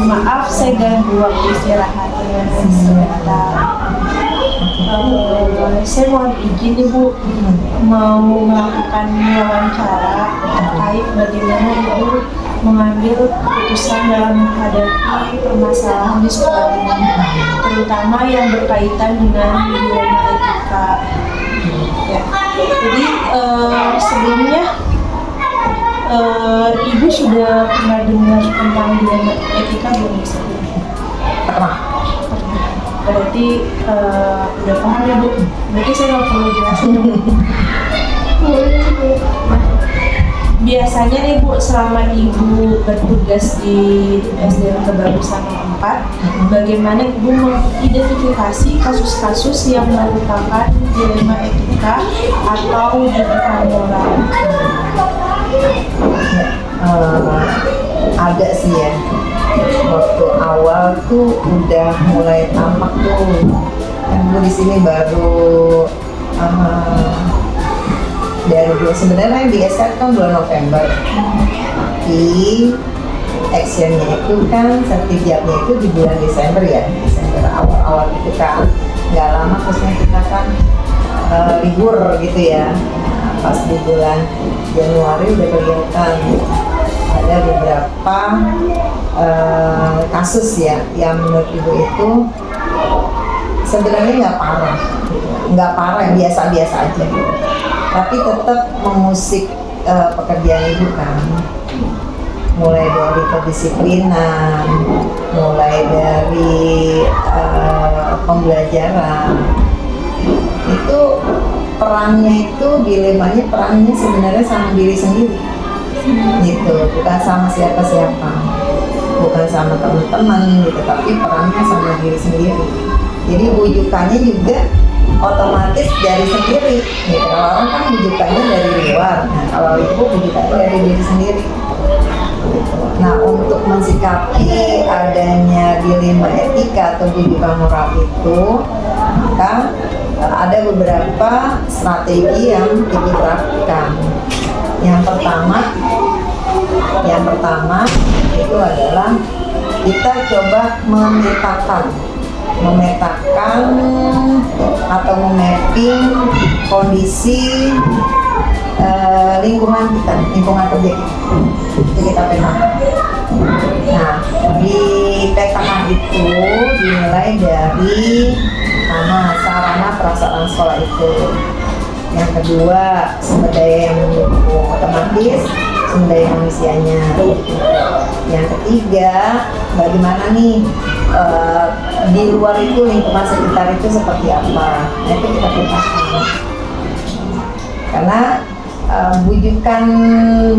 Maaf saya ganggu waktu istirahatnya sebentar. Saya mohon izin Ibu mau melakukan wawancara terkait bagaimana Ibu mengambil keputusan dalam menghadapi permasalahan di sekolah ini, terutama yang berkaitan dengan dilema etika. Ya. Jadi sebelumnya Ibu sudah pernah dengar tentang dilema etika belum? Pernah. Berarti udah paham ya Bu? Berarti saya nggak perlu jelasin dulu. Biasanya nih Bu, selama Ibu bertugas di SDN Kebagusan 4, bagaimana Ibu mengidentifikasi kasus-kasus yang merupakan dilema etika atau dilema moral? Ada sih ya. Waktu awal tuh udah mulai tampak tuh. Kan gue di sini baru dari sebenarnya di SK kan bulan November, tapi actionnya itu kan sertifikatnya itu di bulan Desember ya, Desember awal-awal itu kan nggak lama terusnya kita kan libur gitu ya. Pas di bulan Januari udah kelihatan ada beberapa kasus ya yang menurut Ibu itu sebenarnya nggak parah, biasa-biasa aja gitu. Tapi tetap mengusik pekerjaan Ibu kan, mulai dari kedisiplinan, mulai dari pembelajaran. Itu perannya itu dilemanya perannya sebenarnya sama diri sendiri gitu, bukan sama siapa-siapa, bukan sama teman-teman gitu, tapi perannya sama diri sendiri. Jadi bujukannya juga otomatis dari sendiri gitu. Kalau orang kan bujukannya dari luar, nah kalau Ibu bujukannya dari diri sendiri gitu. Nah, untuk mensikapi adanya dilema etika atau bujukan moral itu, maka ada beberapa strategi yang Ibu terapkan. Yang pertama itu adalah kita coba memetakan atau memapping kondisi lingkungan kita, lingkungan kerja kita. Itu kita petakan. Nah, di petakan itu dimulai dari sarana prasarana sekolah itu. Yang kedua, sumber daya yang mendukung, otomatis sumber daya manusianya. Yang ketiga, bagaimana nih di luar itu lingkungan sekitar itu seperti apa? Nah, itu kita petakan. Karena bujukan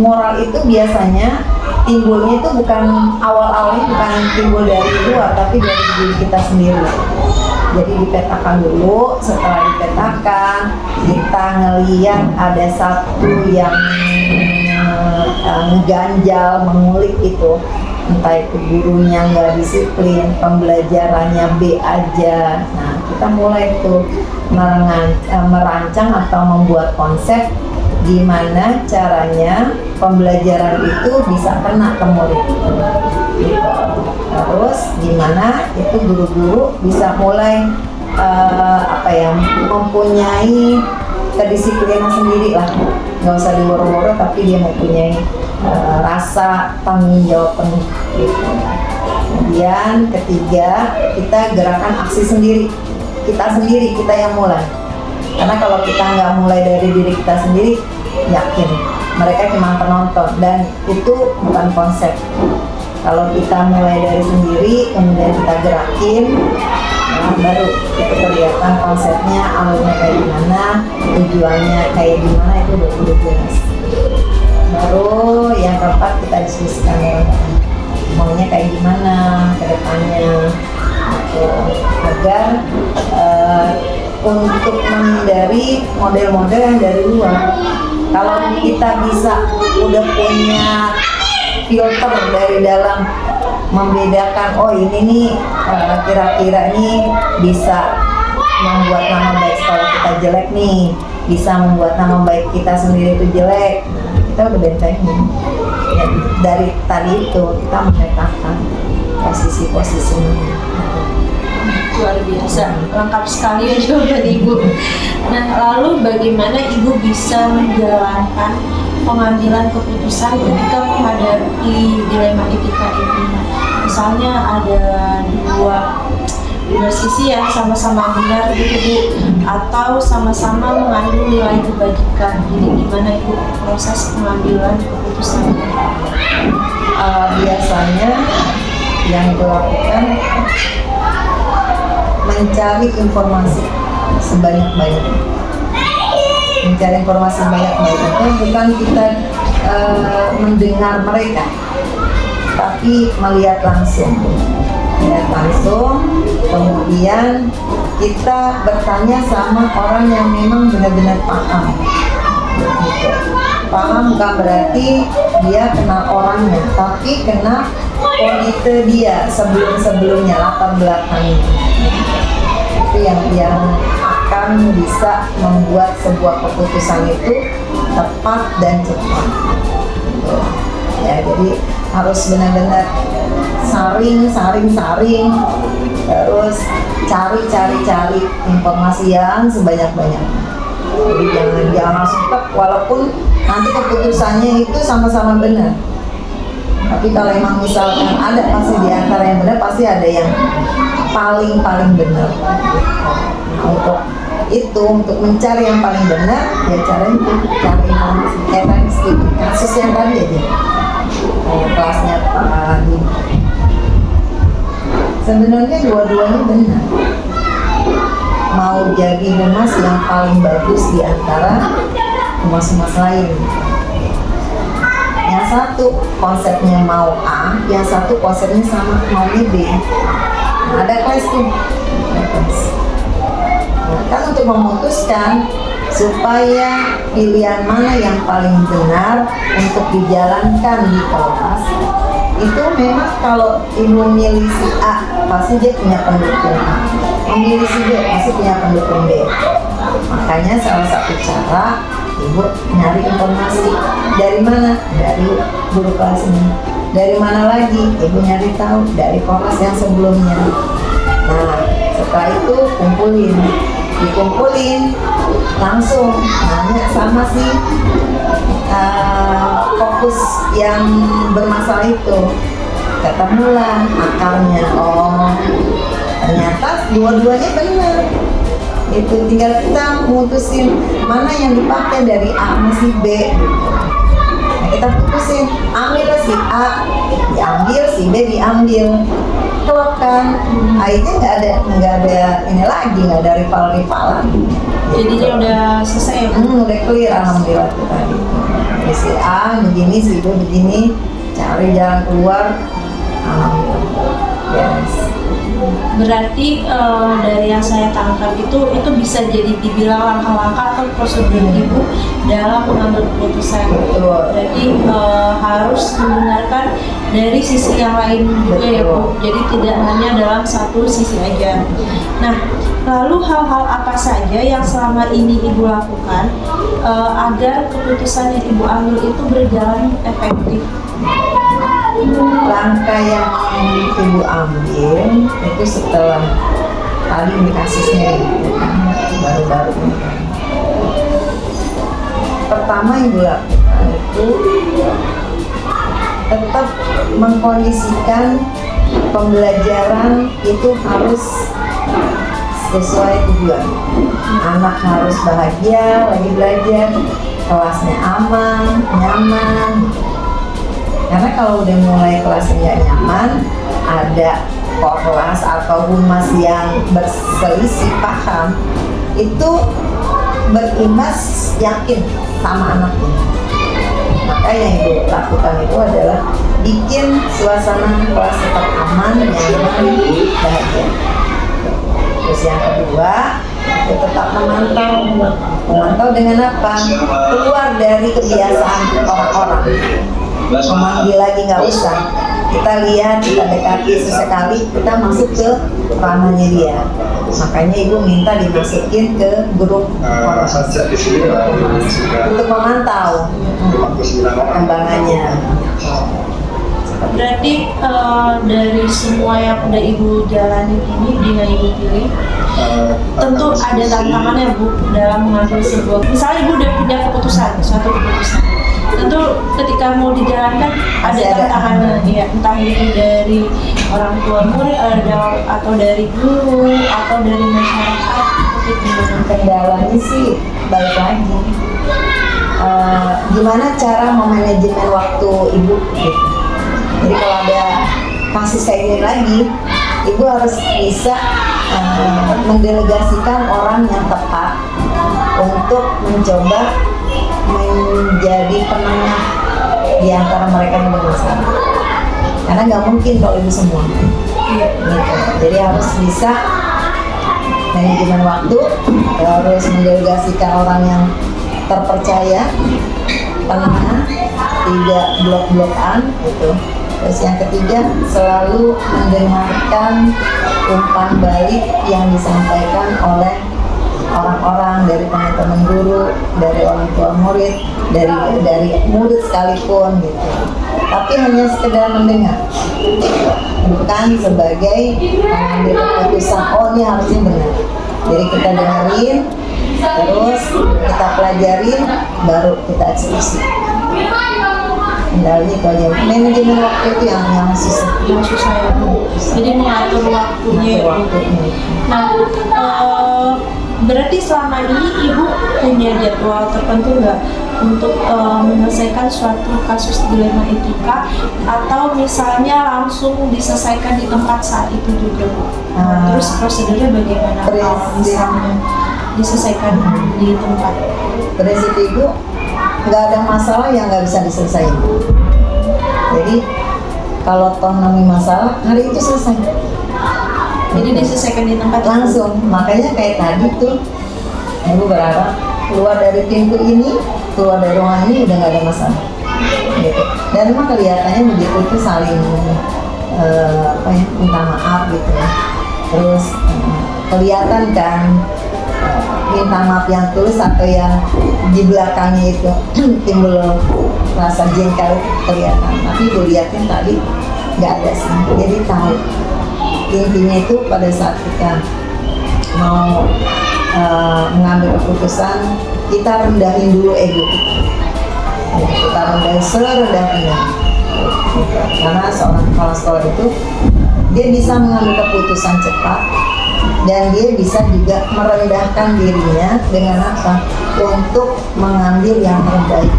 moral itu biasanya timbulnya itu bukan awalnya bukan timbul dari luar, tapi dari diri kita sendiri. Jadi dipetakan dulu, setelah dipetakan kita ngeliat ada satu yang ngeganjal, mengulik itu, entah itu gurunya nggak disiplin, pembelajarannya B aja. Nah, kita mulai tuh merancang atau membuat konsep gimana caranya pembelajaran itu bisa kena ke murid gitu. Terus gimana itu guru-guru bisa mulai mempunyai kedisiplinan sendiri lah, nggak usah diworo-woro, tapi dia mempunyai rasa tanggung jawab penuh gitu. Kemudian ketiga, kita gerakan aksi sendiri, kita yang mulai. Karena kalau kita nggak mulai dari diri kita sendiri, yakin mereka cuma penonton dan itu bukan konsep. Kalau kita mulai dari sendiri, kemudian kita gerakin, nah baru itu kelihatan konsepnya, alurnya kayak gimana, tujuannya kayak gimana, itu udah jelas. Baru yang keempat kita diskusikan maunya kayak gimana ke depannya, agar untuk menghindari model-model yang dari luar. Kalau kita bisa udah punya filter dari dalam membedakan, oh ini nih kira-kira nih bisa membuat nama baik sekolah kita jelek nih, bisa membuat nama baik kita sendiri itu jelek. Nah, kita udah bentengin. Ya, dari tadi itu kita memetakan posisi-posisinya. Luar biasa, lengkap sekali ya jawaban Ibu. Nah, lalu bagaimana Ibu bisa menjalankan pengambilan keputusan ketika menghadapi dilema etika ini? Misalnya ada dua sisi yang sama-sama benar gitu Bu, atau sama-sama mengandung nilai kebajikan. Jadi gimana Ibu proses pengambilan keputusan? Biasanya yang dilakukan mencari informasi sebanyak-banyaknya. Mencari informasi banyak-banyaknya bukan kita mendengar mereka, tapi melihat langsung. Melihat langsung, kemudian kita bertanya sama orang yang memang benar-benar paham. Gitu. Paham bukan berarti dia kenal orangnya, tapi kenal kondisi dia sebelum-sebelumnya, latar belakangnya. Itu yang akan bisa membuat sebuah keputusan itu tepat dan cepat. Ya, jadi harus benar-benar saring, terus cari informasi yang sebanyak-banyaknya. Jadi jangan langsung tek, walaupun nanti keputusannya itu sama-sama benar. Tapi kalau emang misalkan ada pasti di antara yang benar, pasti ada yang paling benar. Nah, untuk mencari yang paling benar, ya caranya cari informasi. Kayak tadi kasus yang tadi aja, kelasnya Pak Adi. Sebenarnya dua-duanya benar. Mau jadi humas yang paling bagus di antara humas-humas lain. Yang satu konsepnya mau A, yang satu konsepnya sama maunya B. Nah, ada kelas tuh. Nah, kan untuk memutuskan supaya pilihan mana yang paling benar untuk dijalankan di kelas, itu memang kalau ibu memilih si A, pasti dia punya pendukung A. Memilih si B, pasti punya pendukung B. Makanya salah satu cara ibu nyari informasi dari mana? Dari guru kelas ini. Dari mana lagi? Ibu nyari tahu dari kelas yang sebelumnya. Nah, setelah itu dikumpulin, langsung nanya sama si fokus yang bermasalah itu. Ketemulah akarnya. Oh, ternyata dua-duanya benar. Itu tinggal kita mutusin mana yang dipakai dari A sama si B. Nah, kita putusin, ambil si A diambil, si B diambil. Klop kan, akhirnya nggak ada ini lagi, nggak ada rival-rivalan. Jadinya udah selesai ya? Udah clear alhamdulillah tadi. Si A begini, si B begini, cari jalan keluar. Alhamdulillah. Yes. Berarti dari yang saya tangkap itu bisa jadi dibilang langkah-langkah atau prosedur Ibu dalam mengambil keputusan. Berarti harus mendengarkan dari sisi yang lain juga ya Bu. Jadi tidak hanya dalam satu sisi aja. Nah, lalu hal-hal apa saja yang selama ini Ibu lakukan agar keputusan yang Ibu ambil itu berjalan efektif? Langkah yang ibu ambil itu setelah tadi ini kasusnya baru-baru ini. Pertama ibu lakukan itu tetap mengkondisikan pembelajaran itu harus sesuai tujuan. Anak harus bahagia lagi belajar, kelasnya aman, nyaman. Karena kalau udah mulai kelasnya nggak nyaman, ada kelas atau humas yang berselisih paham, itu berimbas yakin sama anaknya. Maka yang ibu lakukan itu adalah bikin suasana kelas tetap aman, nyaman, bahagia. Terus yang kedua, itu tetap memantau dengan apa? Keluar dari kebiasaan orang-orang. Memanggil lagi nggak usah, kita lihat, kita dekati sesekali, kita masuk ke ranahnya dia. Makanya ibu minta dimasukin ke grup orang untuk memantau perkembangannya. Berarti dari semua yang udah ibu jalani ini dengan ibu pilih, tentu ada tantangannya bu dalam mengambil sebuah. Misalnya ibu udah punya keputusan, suatu keputusan, tentu ketika mau dijalankan ada tantangannya, ya entah itu dari orang tua murid atau dari guru atau dari masyarakat. Itu Kendalanya sih balik lagi. Gimana cara memanajemen waktu ibu gitu. Jadi kalau ada kasus kayak gini lagi, ibu harus bisa mendelegasikan orang yang tepat untuk mencoba menjadi penengah di antara mereka yang bermasalah. Karena nggak mungkin kalau ibu semua. Gitu. Jadi harus bisa manajemen waktu, harus mendelegasikan orang yang terpercaya, penengah, tidak blok-blokan gitu. Terus yang ketiga, selalu mendengarkan umpan balik yang disampaikan oleh orang-orang, dari teman-teman guru, dari orang tua murid, dari murid sekalipun gitu. Tapi hanya sekedar mendengar, bukan sebagai mengambil keputusan, oh ini harusnya benar. Jadi kita dengerin, terus kita pelajarin, baru kita eksekusi. Kendalanya itu aja. Manajemen waktu itu yang susah. yang susah ya bu. Jadi mengatur waktunya. Nah, berarti selama ini ibu punya jadwal tertentu nggak untuk menyelesaikan suatu kasus dilema etika, atau misalnya langsung diselesaikan di tempat saat itu juga bu? Terus prosedurnya bagaimana kalau misalnya diselesaikan di tempat? Prinsip ibu, nggak ada masalah yang nggak bisa diselesaikan. Jadi kalau toh nemu masalah, hari itu selesai. Jadi diselesaikan di tempat Langsung. Makanya kayak tadi tuh, ibu berharap keluar dari pintu ini, keluar dari ruangan ini udah nggak ada masalah. Gitu. Dan memang kelihatannya begitu itu saling minta maaf gitu ya. Terus kelihatan kan minta maaf yang tulus atau yang di belakangnya itu timbul rasa jengkel kelihatan. Tapi ibu liatin tadi nggak ada sih. Jadi tahu intinya itu pada saat kita mau mengambil keputusan, kita rendahin dulu ego kita. Kita rendahin serendah-rendah. Karena seorang kepala sekolah itu dia bisa mengambil keputusan cepat, dan dia bisa juga merendahkan dirinya dengan apa? Untuk mengambil yang terbaik.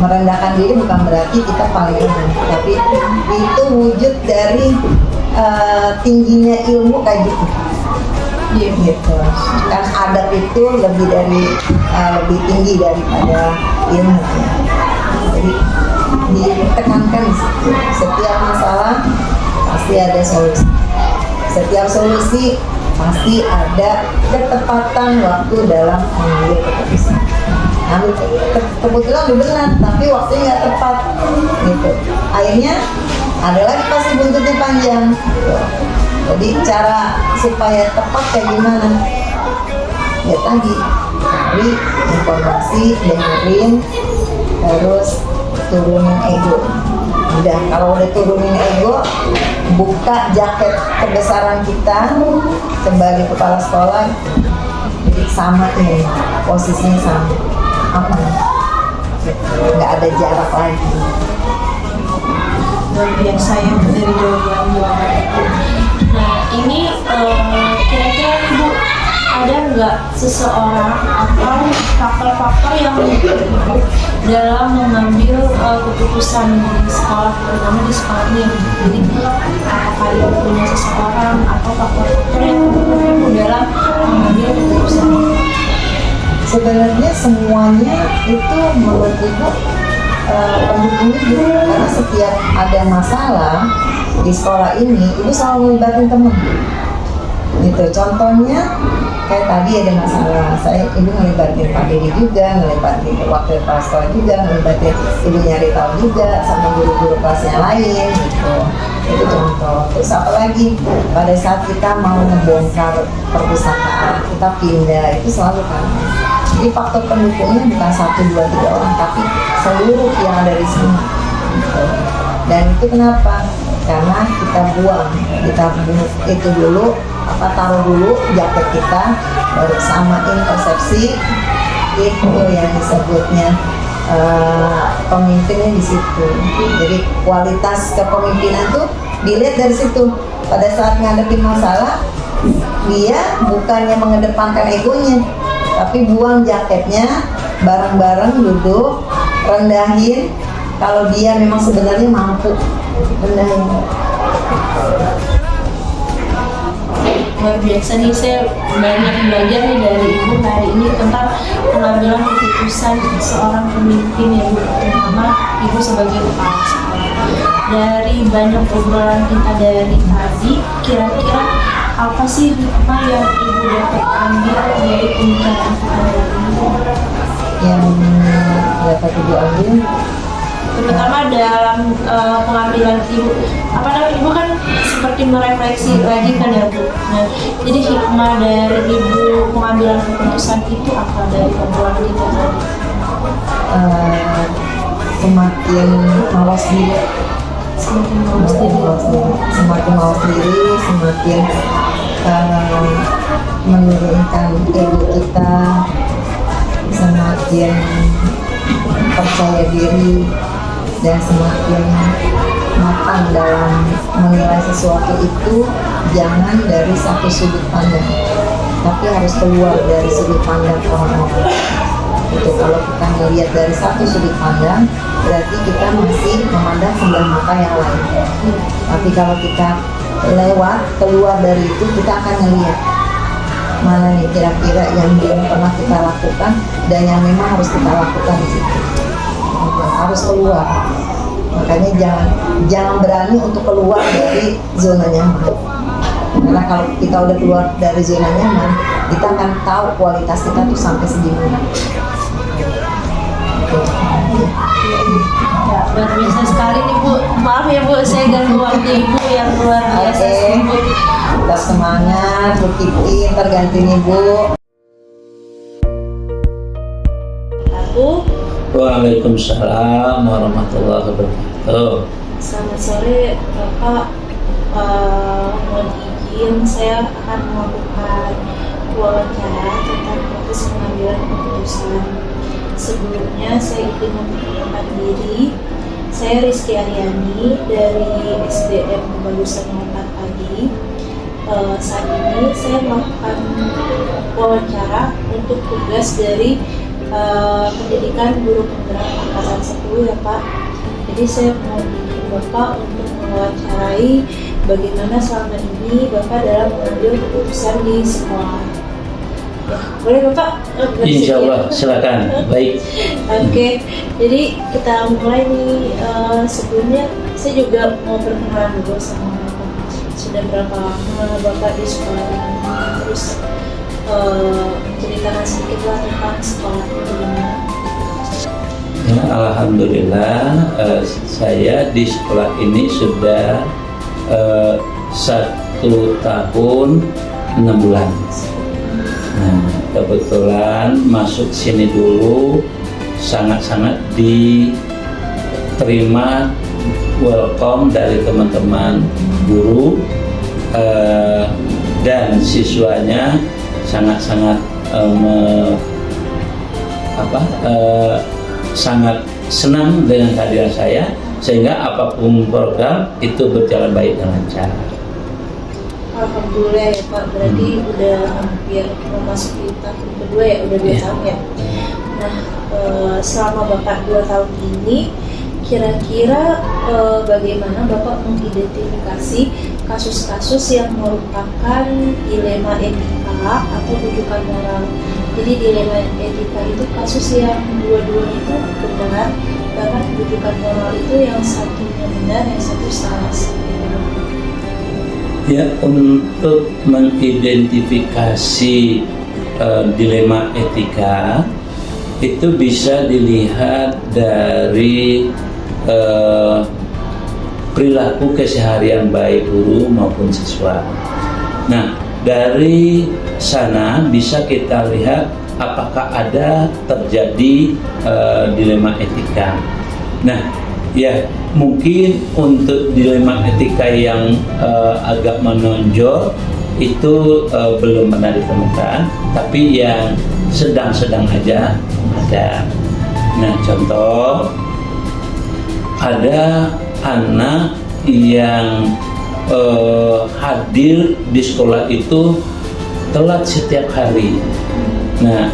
Merendahkan diri bukan berarti kita paling rendah, tapi itu wujud dari tingginya ilmu kayak gitu. Gitu. Kan adab itu lebih tinggi daripada ilmu. Jadi ditekankan setiap masalah pasti ada solusi. Setiap solusi pasti ada ketepatan waktu dalam mengambil keputusan. Kebetulan udah benar, tapi waktunya nggak tepat, gitu. Akhirnya ada lagi pasti buntutnya panjang. Gitu. Jadi cara supaya tepat kayak gimana? Ya tadi, cari informasi, dengerin, terus turunin ego. Udah, kalau udah turunin ego, buka jaket kebesaran kita sebagai kepala sekolah, jadi sama nih, posisinya sama, apa? Nggak ada jarak lagi. Luar biasa ya dari jawaban itu. Nah ini kira-kira ibu ada nggak seseorang atau faktor-faktor yang ibu dalam mengambil keputusan di sekolah, terutama di sekolah ini? Jadi apakah ibu punya seseorang atau faktor-faktor yang ibu dalam mengambil keputusan? Sebenarnya semuanya itu menurut ibu pendukung ibu, karena setiap ada masalah di sekolah ini ibu selalu melibatin teman. Gitu. Contohnya kayak tadi ada masalah, ibu ngelibatin Pak Dedi juga, ngelibatin wakil kepala sekolah juga, ngelibatin ibu nyari tahu juga sama guru-guru kelas yang lain gitu. Itu contoh. Terus apalagi pada saat kita mau ngebongkar perpustakaan, kita pindah, itu selalu kan. Jadi faktor pendukungnya bukan 1, 2, 3 orang, tapi seluruh yang ada di sini. Gitu. Dan itu kenapa? Karena kita buang itu dulu, taruh dulu jaket kita, baru samain persepsi, itu yang disebutnya pemimpinnya di situ. Jadi kualitas kepemimpinan tuh dilihat dari situ. Pada saat ngadepin masalah, dia bukannya mengedepankan egonya, tapi buang jaketnya, bareng-bareng duduk, rendahin. Kalau dia memang sebenarnya mampu, rendahin. Luar biasa nih, saya banyak belajar nih dari Ibu hari ini tentang pengambilan keputusan seorang pemimpin ya Bu, terutama Ibu sebagai kepala sekolah. Dari banyak obrolan kita dari tadi, kira-kira apa sih hikmah yang Ibu dapat ambil dari pembicaraan kita hari ini? Yang dapat Ibu ambil, terutama dalam pengambilan Ibu, Ibu kan seperti merefleksi lagi kan ya Bu. Nah, jadi hikmah dari Ibu pengambilan keputusan itu apa dari obrolan kita tadi? Semakin mawas diri, Semakin mawas diri. semakin mawas diri, semakin menurunkan ego kita, semakin percaya diri, dan semakin matang dalam menilai sesuatu itu. Jangan dari satu sudut pandang, tapi harus keluar dari sudut pandang orang-orang. Itu kalau kita melihat dari satu sudut pandang, berarti kita masih memandang sebelah mata yang lain. Tapi kalau kita keluar dari itu, kita akan melihat mana nih kira-kira yang belum pernah kita lakukan dan yang memang harus kita lakukan di situ. Harus keluar. Makanya jangan berani untuk keluar dari zona nyaman. Karena kalau kita udah keluar dari zona nyaman, kita akan tahu kualitas kita tuh sampai segimana. Ya, luar biasa sekali nih Bu. Maaf ya Bu, saya ganggu waktu Ibu yang luar biasa sih Bu. Tetap semangat, Bu Kipin, tergantiin Ibu. Aku Waalaikumsalam warahmatullahi wabarakatuh. selamat sore Bapak. Mohon izin, saya akan melakukan wawancara tentang proses pengambilan keputusan. Sebelumnya saya ingin memperkenalkan diri. Saya Rizky Aryani dari SDM Bagusan 4 pagi. Saat ini saya melakukan wawancara untuk tugas dari pendidikan guru penggerak angkatan 10 ya Pak. Jadi saya mau izin Bapak untuk mewawancarai bagaimana selama ini Bapak dalam mengambil keputusan di sekolah. Ya, boleh Bapak? Insya Allah, silakan. Baik. Oke, jadi kita mulai nih. Sebelumnya saya juga mau berkenalan dulu sama Bapak. Sudah berapa lama Bapak di sekolah ini? Terus ceritakan sedikit lah tentang sekolah ini. Ya, alhamdulillah, saya di sekolah ini sudah 1 tahun 6 bulan. Nah, kebetulan masuk sini dulu sangat-sangat diterima, welcome dari teman-teman guru dan siswanya sangat-sangat sangat senang dengan kehadiran saya, sehingga apapun program itu berjalan baik dan lancar. Alhamdulillah ya Pak, berarti udah hampir memasuki tahun kedua ya, udah 2 tahun ya. Nah, selama Bapak 2 tahun ini, kira-kira bagaimana Bapak mengidentifikasi kasus-kasus yang merupakan dilema etika atau rujukan moral? Jadi dilema etika itu kasus yang dua-duanya itu benar, bahkan rujukan moral itu yang satunya benar, yang satu salah. Ya, untuk mengidentifikasi dilema etika itu bisa dilihat dari perilaku keseharian baik guru maupun siswa. Nah, dari sana bisa kita lihat apakah ada terjadi dilema etika. Nah, ya, mungkin untuk dilema etika yang agak menonjol itu belum pernah ditemukan, tapi yang sedang-sedang aja ada. Nah, contoh ada anak yang hadir di sekolah itu telat setiap hari. Nah,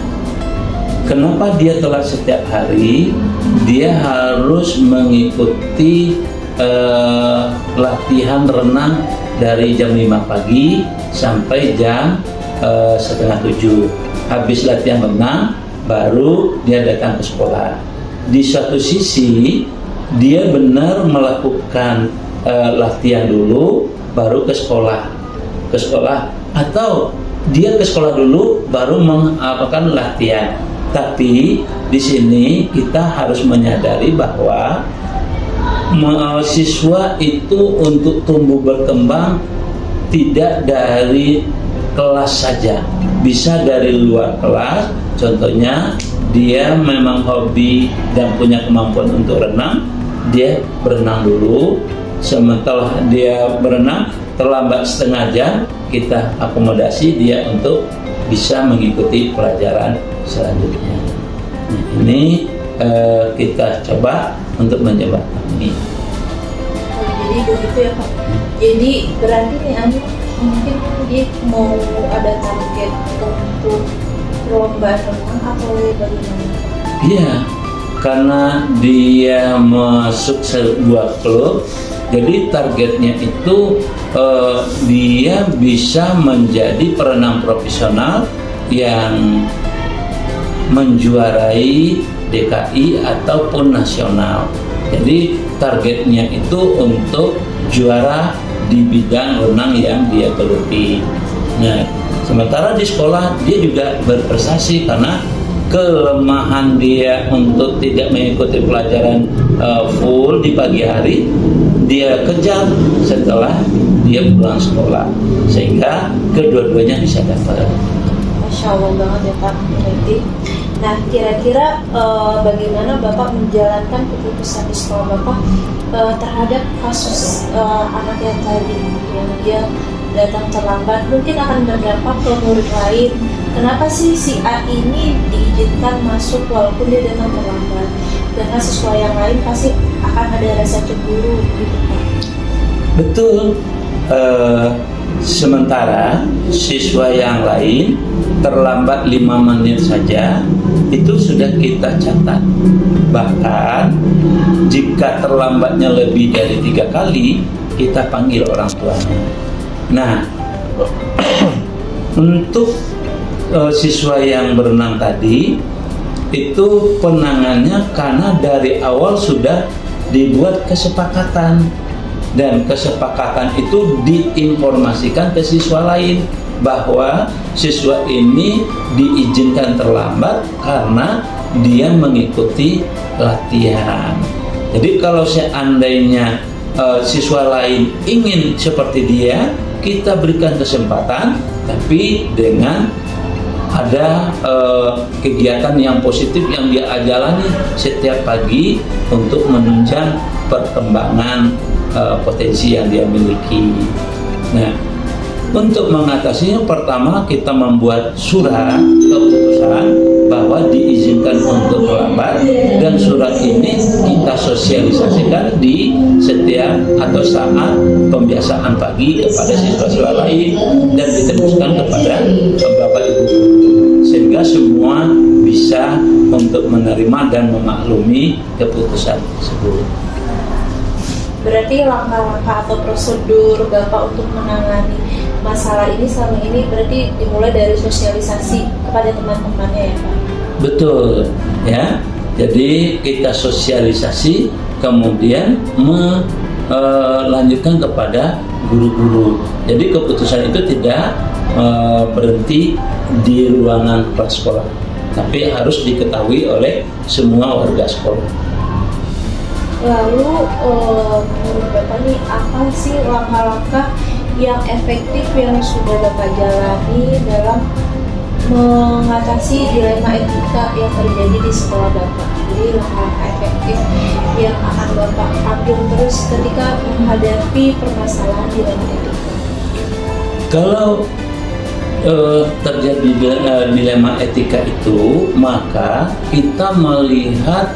kenapa dia telat setiap hari? Dia harus mengikuti latihan renang dari jam 5 pagi sampai jam setengah 7. Habis latihan renang, baru dia datang ke sekolah. Di satu sisi, dia benar melakukan latihan dulu, baru ke sekolah. Atau dia ke sekolah dulu, baru melakukan latihan. Tapi di sini kita harus menyadari bahwa siswa itu untuk tumbuh berkembang tidak dari kelas saja, bisa dari luar kelas. Contohnya dia memang hobi dan punya kemampuan untuk renang, dia berenang dulu. Sementara dia berenang terlambat setengah jam, kita akomodasi dia untuk bisa mengikuti pelajaran selanjutnya. Nah, ini kita coba untuk mencoba ini. Jadi begitu ya Pak. Jadi berarti nih anak mungkin dia mau ada target untuk lomba renang atau bagaimana? Iya, karena dia masuk sebuah klub, jadi targetnya itu dia bisa menjadi perenang profesional yang menjuarai DKI ataupun nasional. Jadi targetnya itu untuk juara di bidang renang yang dia geluti. Nah, sementara di sekolah dia juga berprestasi karena kelemahan dia untuk tidak mengikuti pelajaran full di pagi hari, dia kejar setelah dia pulang sekolah, sehingga kedua-duanya bisa dapat. Masya Allah banget ya Pak. Berarti, nah kira-kira bagaimana Bapak menjalankan keputusan di sekolah Bapak terhadap kasus anak yang tadi yang dia datang terlambat, mungkin akan berdampak ke murid lain. Kenapa sih si A ini diizinkan masuk walaupun dia datang terlambat? Dengan siswa yang lain pasti akan ada rasa cemburu gitu Pak. Betul. Sementara siswa yang lain terlambat 5 menit saja itu sudah kita catat. Bahkan jika terlambatnya lebih dari 3 kali, kita panggil orang tuanya. Nah, untuk siswa yang berenang tadi itu penanganannya karena dari awal sudah dibuat kesepakatan, dan kesepakatan itu diinformasikan ke siswa lain bahwa siswa ini diizinkan terlambat karena dia mengikuti latihan. Jadi kalau seandainya siswa lain ingin seperti dia, kita berikan kesempatan, tapi dengan ada kegiatan yang positif yang dia jalani setiap pagi untuk menunjang perkembangan potensi yang dia miliki. Nah, untuk mengatasinya, pertama kita membuat surat keputusan bahwa diizinkan untuk terlambat, dan surat ini kita sosialisasikan di setiap atau saat pembiasaan pagi kepada siswa-siswa lain dan diteruskan kepada Bapak Ibu, sehingga semua bisa untuk menerima dan memaklumi keputusan tersebut. Berarti langkah-langkah atau prosedur Bapak untuk menangani masalah ini selama ini berarti dimulai dari sosialisasi kepada teman-temannya ya Pak? Betul, ya. Jadi kita sosialisasi, kemudian melanjutkan kepada guru-guru. Jadi keputusan itu tidak berhenti di ruangan kelas sekolah, tapi harus diketahui oleh semua warga sekolah. Lalu menurut Bapak nih, apa sih langkah-langkah yang efektif yang sudah Bapak jalani dalam mengatasi dilema etika yang terjadi di sekolah Bapak? Jadi jadi langkah-langkah efektif yang akan Bapak ambil terus ketika menghadapi permasalahan dilema etika? Kalau terjadi dilema etika itu, maka kita melihat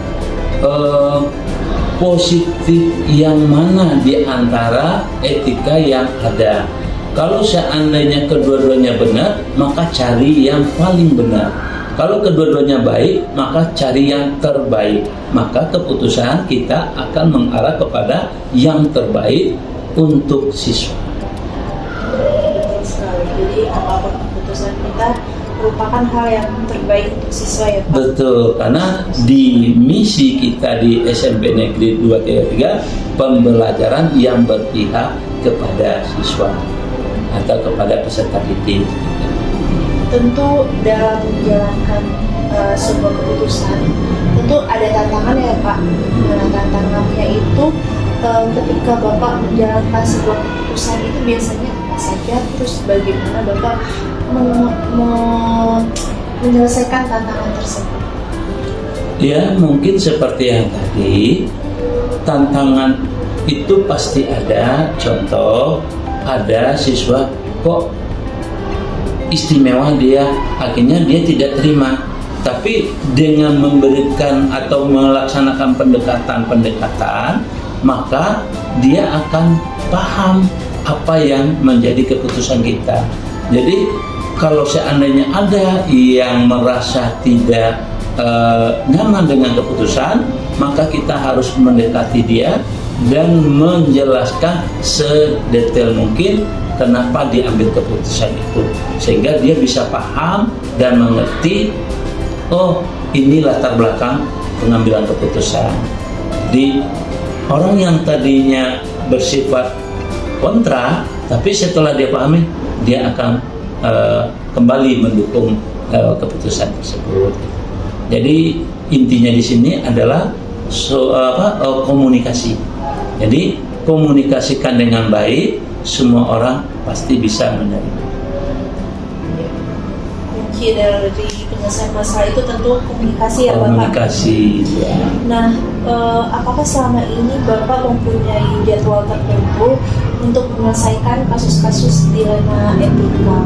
positif yang mana di antara etika yang ada. Kalau seandainya kedua-duanya benar, maka cari yang paling benar. Kalau kedua-duanya baik, maka cari yang terbaik. Maka keputusan kita akan mengarah kepada yang terbaik untuk siswa. Betul sekali. Jadi apapun keputusan kita merupakan hal yang terbaik untuk siswa ya Pak. Betul, karena di misi kita di SMP Negeri 233 pembelajaran yang berpihak kepada siswa atau kepada peserta didik. Tentu dalam menjalankan sebuah keputusan tentu ada tantangan ya Pak. Nah, tantangannya itu ketika Bapak menjalankan sebuah keputusan itu biasanya apa saja, terus bagaimana Bapak menyelesaikan tantangan tersebut? Ya, mungkin seperti yang tadi, tantangan itu pasti ada. Contoh, ada siswa kok istimewa dia, akhirnya dia tidak terima. Tapi dengan memberikan atau melaksanakan pendekatan, maka dia akan paham apa yang menjadi keputusan kita. Jadi kalau seandainya ada yang merasa tidak nyaman dengan keputusan, maka kita harus mendekati dia dan menjelaskan sedetail mungkin kenapa diambil keputusan itu, sehingga dia bisa paham dan mengerti, oh ini latar belakang pengambilan keputusan. Di orang yang tadinya bersifat kontra, tapi setelah dia pahami, dia akan kembali mendukung keputusan tersebut. Jadi intinya di sini adalah komunikasi. Jadi komunikasikan dengan baik, semua orang pasti bisa menerima. Kunci dari penyelesaian masalah itu tentu komunikasi ya Bapak. Komunikasi. Ya. Nah, apakah selama ini Bapak mempunyai jadwal tertentu untuk menyelesaikan kasus-kasus dilema etika?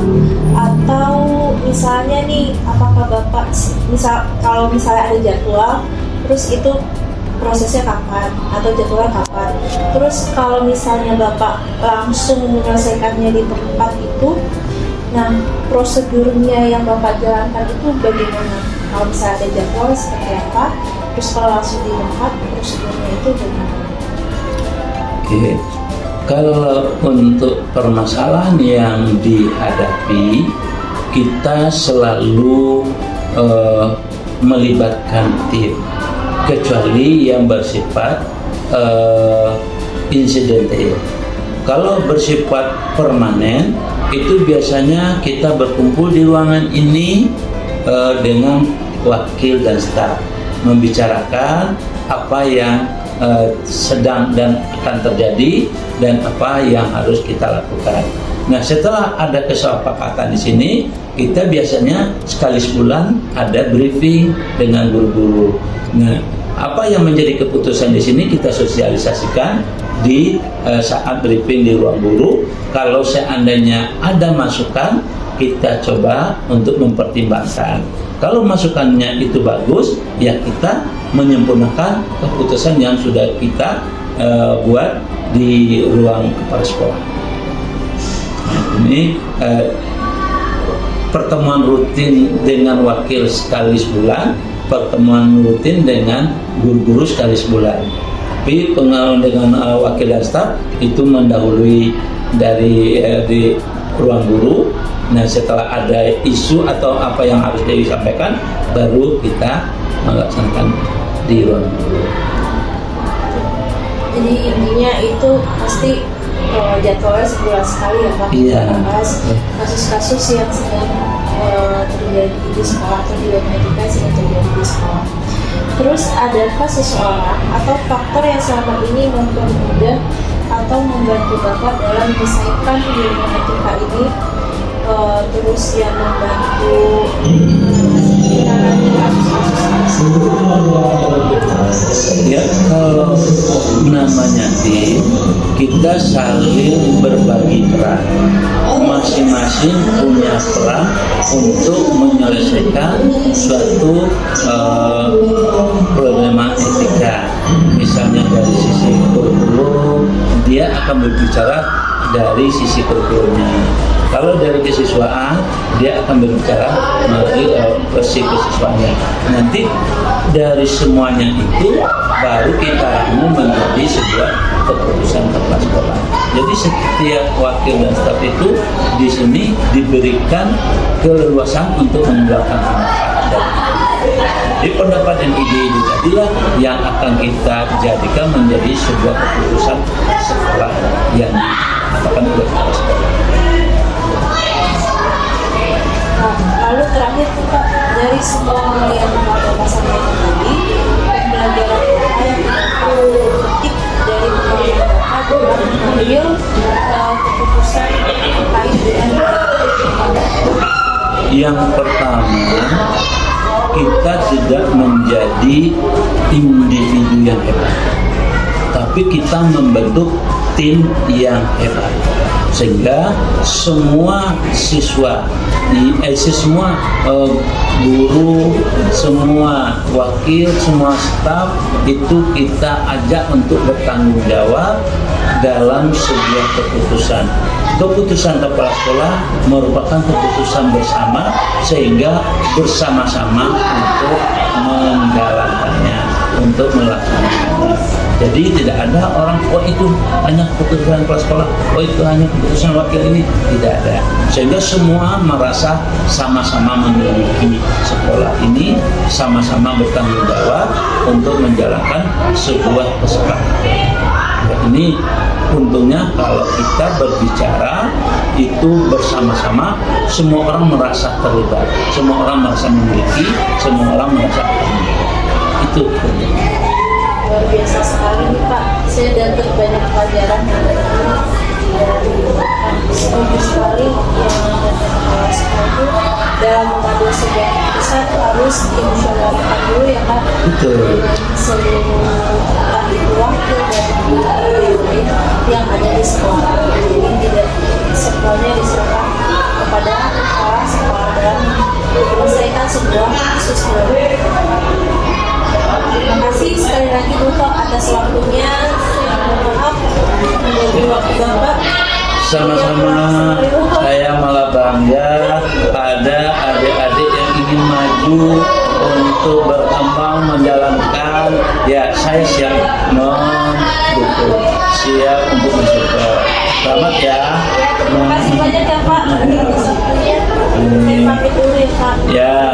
Atau misalnya nih, apakah Bapak kalau misalnya ada jadwal, terus itu prosesnya kapan atau jadwalnya kapan? Terus kalau misalnya Bapak langsung menyelesaikannya di tempat itu, nah prosedurnya yang Bapak jalankan itu bagaimana? Kalau misalnya ada jadwal seperti apa? Terus kalau langsung di tempat, prosedurnya itu bagaimana? Oke. Kalau untuk permasalahan yang dihadapi, kita selalu melibatkan tim, kecuali yang bersifat insidental. Kalau bersifat permanen, itu biasanya kita berkumpul di ruangan ini dengan wakil dan staf, membicarakan apa yang sedang dan akan terjadi dan apa yang harus kita lakukan. Nah, setelah ada kesepakatan di sini, kita biasanya sekali sebulan ada briefing dengan guru-guru. Nah, apa yang menjadi keputusan di sini kita sosialisasikan di saat briefing di ruang guru. Kalau seandainya ada masukan, kita coba untuk mempertimbangkan. Kalau masukannya itu bagus, ya kita menyempurnakan keputusan yang sudah kita buat di ruang kepala sekolah. Nah, ini pertemuan rutin dengan wakil sekali sebulan, pertemuan rutin dengan guru-guru sekali sebulan. Tapi pengawalan dengan wakil dan staf itu mendahului dari di ruang guru. Nah, setelah ada isu atau apa yang harus disampaikan, baru kita melaksanakan di ruang guru. Jadi intinya itu pasti jadwalnya sebulan sekali ya Pak. Iya. Membahas kasus-kasus yang sedang terjadi di sekolah atau dilema etika yang sedang terjadi di sekolah. Terus adakah seseorang atau faktor yang selama ini mempermudah atau membantu Bapak dalam menyelesaikan dilema etika ini, terus yang membantu menangani kasus-kasus Ya, kalau namanya tim, kita saling berbagi peran. Masing-masing punya peran untuk menyelesaikan suatu problematika. Misalnya dari sisi kurikulum, dia akan berbicara dari sisi kurikulumnya. Kalau dari kesiswaan, dia akan berbicara melalui versi kesiswaannya. Nanti dari semuanya itu baru kita rangkum menjadi sebuah keputusan kepala sekolah. Jadi setiap wakil dan staf itu di sini diberikan keleluasan untuk mengeluarkan pendapat. Di pendapat dan ide-ide tadilah yang akan kita jadikan menjadi sebuah keputusan sekolah yang dikatakan oleh kepala sekolah. Nah, lalu terakhir tuh Pak, dari semua yang Bapak sampaikan tadi, pembelajaran apa yang perlu petik dari pengalaman Bapak dalam mengambil keputusan terkait dengan Yang pertama, kita tidak menjadi individu yang hebat, tapi kita membentuk tim yang hebat, sehingga semua siswa, semua guru, semua wakil, semua staf itu kita ajak untuk bertanggung jawab dalam sebuah keputusan. Keputusan kepala sekolah merupakan keputusan bersama, sehingga bersama-sama untuk menjalankannya, untuk melaksanakannya. Jadi tidak ada orang, oh itu hanya keputusan kepala sekolah, oh itu hanya keputusan wakil ini, tidak ada. Sehingga semua merasa sama-sama memiliki sekolah ini, sama-sama bertanggung jawab untuk menjalankan sebuah kesepakatan. Ini untungnya kalau kita berbicara itu bersama-sama, semua orang merasa terlibat, semua orang merasa memiliki, semua orang merasa itu. luar biasa sekali nih Pak. Saya dapat banyak pelajaran dari kampus sekali yang ada di kepala sekolah itu dalam mengambil sebuah keputusan harus dimusyawarahkan dulu ya Pak. Betul. Dengan seluruh entah itu wakil dan lain yang ada di sekolah. Jadi tidak semuanya diserahkan kepada kepala sekolah dalam menyelesaikan sebuah kasus. Terima kasih sekali lagi Bapak atas waktunya. Mohon maaf menjadi waktu Bapak. Sama-sama, saya malah bangga ada adik-adik yang ingin maju untuk berkembang menjalankan. Ya, saya siap mendukung, siap untuk mensupport. Selamat ya. Terima kasih banyak ya Pak atas waktunya. Saya pamit dulu ya Pak. Ya.